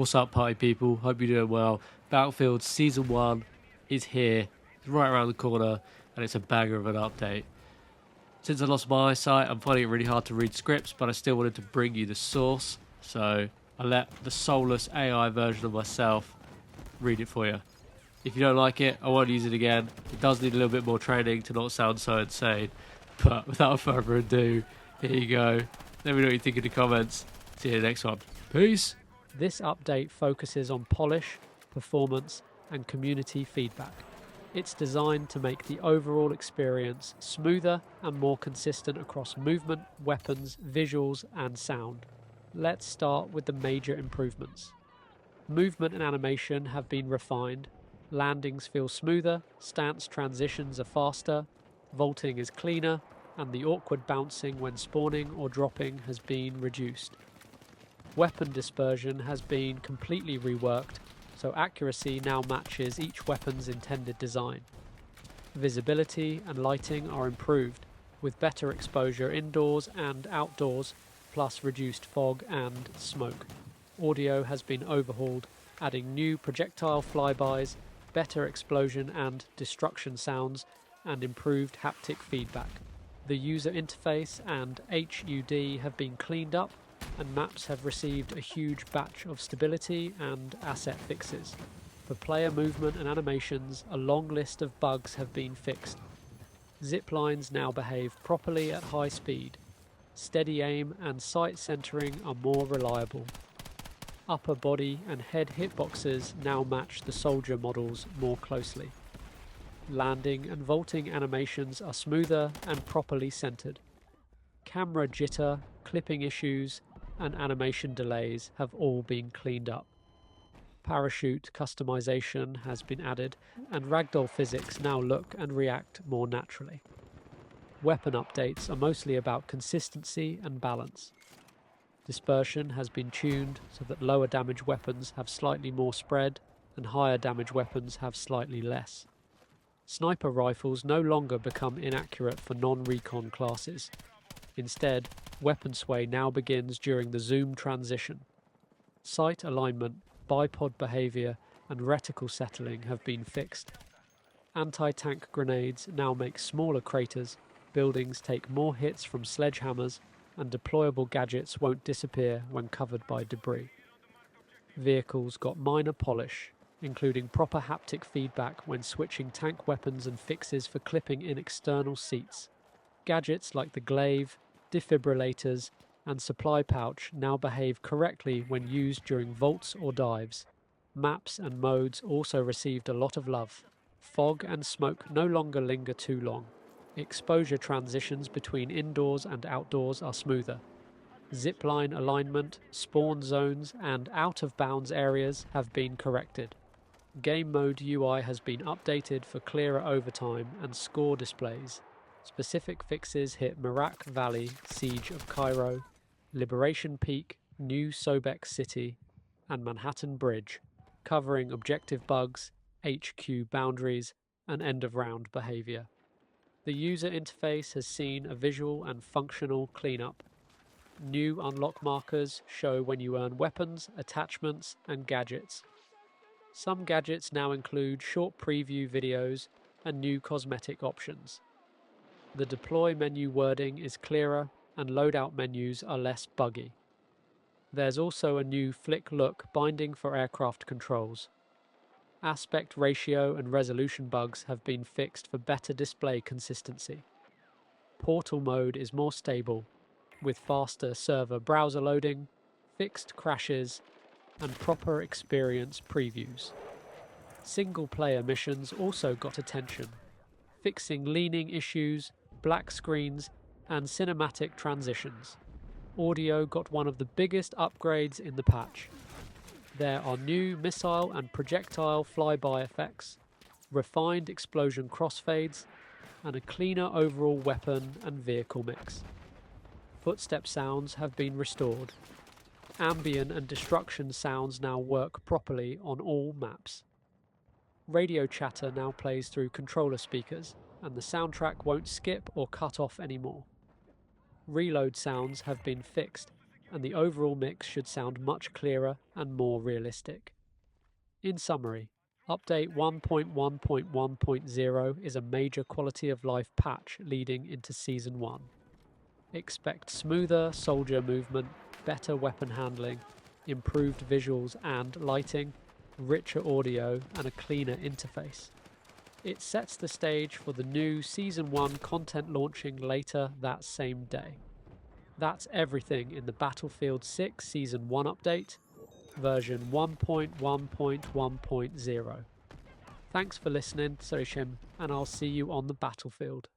What's up, party people? Hope you're doing well. Battlefield Season 1 is here. It's right around the corner, and it's a banger of an update. Since I lost my eyesight, I'm finding it really hard to read scripts, but I still wanted to bring you the source, so I let the soulless AI version of myself read it for you. If you don't like it, I won't use it again. It does need a little bit more training to not sound so insane, but without further ado, here you go. Let me know what you think in the comments. See you in the next one. Peace! This update focuses on polish, performance, and community feedback. It's designed to make the overall experience smoother and more consistent across movement, weapons, visuals, and sound. Let's start with the major improvements. Movement and animation have been refined. Landings feel smoother, stance transitions are faster, vaulting is cleaner, and the awkward bouncing when spawning or dropping has been reduced. Weapon dispersion has been completely reworked, so accuracy now matches each weapon's intended design. Visibility and lighting are improved, with better exposure indoors and outdoors, plus reduced fog and smoke. Audio has been overhauled, adding new projectile flybys, better explosion and destruction sounds, and improved haptic feedback. The user interface and HUD have been cleaned up, and maps have received a huge batch of stability and asset fixes. For player movement and animations, a long list of bugs have been fixed. Zip lines now behave properly at high speed. Steady aim and sight centering are more reliable. Upper body and head hitboxes now match the soldier models more closely. Landing and vaulting animations are smoother and properly centered. Camera jitter, clipping issues, and animation delays have all been cleaned up. Parachute customization has been added, and ragdoll physics now look and react more naturally. Weapon updates are mostly about consistency and balance. Dispersion has been tuned so that lower damage weapons have slightly more spread and higher damage weapons have slightly less. Sniper rifles no longer become inaccurate for non-recon classes. Instead, weapon sway now begins during the zoom transition. Sight alignment, bipod behavior, and reticle settling have been fixed. Anti-tank grenades now make smaller craters, buildings take more hits from sledgehammers, and deployable gadgets won't disappear when covered by debris. Vehicles got minor polish, including proper haptic feedback when switching tank weapons and fixes for clipping in external seats. Gadgets like the glaive, defibrillators, and supply pouch now behave correctly when used during vaults or dives. Maps and modes also received a lot of love. Fog and smoke no longer linger too long. Exposure transitions between indoors and outdoors are smoother. Zipline alignment, spawn zones, and out-of-bounds areas have been corrected. Game mode UI has been updated for clearer overtime and score displays. Specific fixes hit Merak Valley, Siege of Cairo, Liberation Peak, New Sobek City, and Manhattan Bridge, covering objective bugs, HQ boundaries, and end-of-round behavior. The user interface has seen a visual and functional cleanup. New unlock markers show when you earn weapons, attachments, and gadgets. Some gadgets now include short preview videos and new cosmetic options. The deploy menu wording is clearer and loadout menus are less buggy. There's also a new flick look binding for aircraft controls. Aspect ratio and resolution bugs have been fixed for better display consistency. Portal mode is more stable, with faster server browser loading, fixed crashes, and proper experience previews. Single-player missions also got attention, fixing leaning issues, black screens, and cinematic transitions. Audio got one of the biggest upgrades in the patch. There are new missile and projectile flyby effects, refined explosion crossfades, and a cleaner overall weapon and vehicle mix. Footstep sounds have been restored. Ambient and destruction sounds now work properly on all maps. Radio chatter now plays through controller speakers, and the soundtrack won't skip or cut off anymore. Reload sounds have been fixed, and the overall mix should sound much clearer and more realistic. In summary, Update 1.1.1.0 is a major quality of life patch leading into Season 1. Expect smoother soldier movement, better weapon handling, improved visuals and lighting, richer audio, and a cleaner interface. It sets the stage for the new Season 1 content launching later that same day. That's everything in the Battlefield 6 Season 1 update, version 1.1.1.0. Thanks for listening, Sorishim, and I'll see you on the battlefield.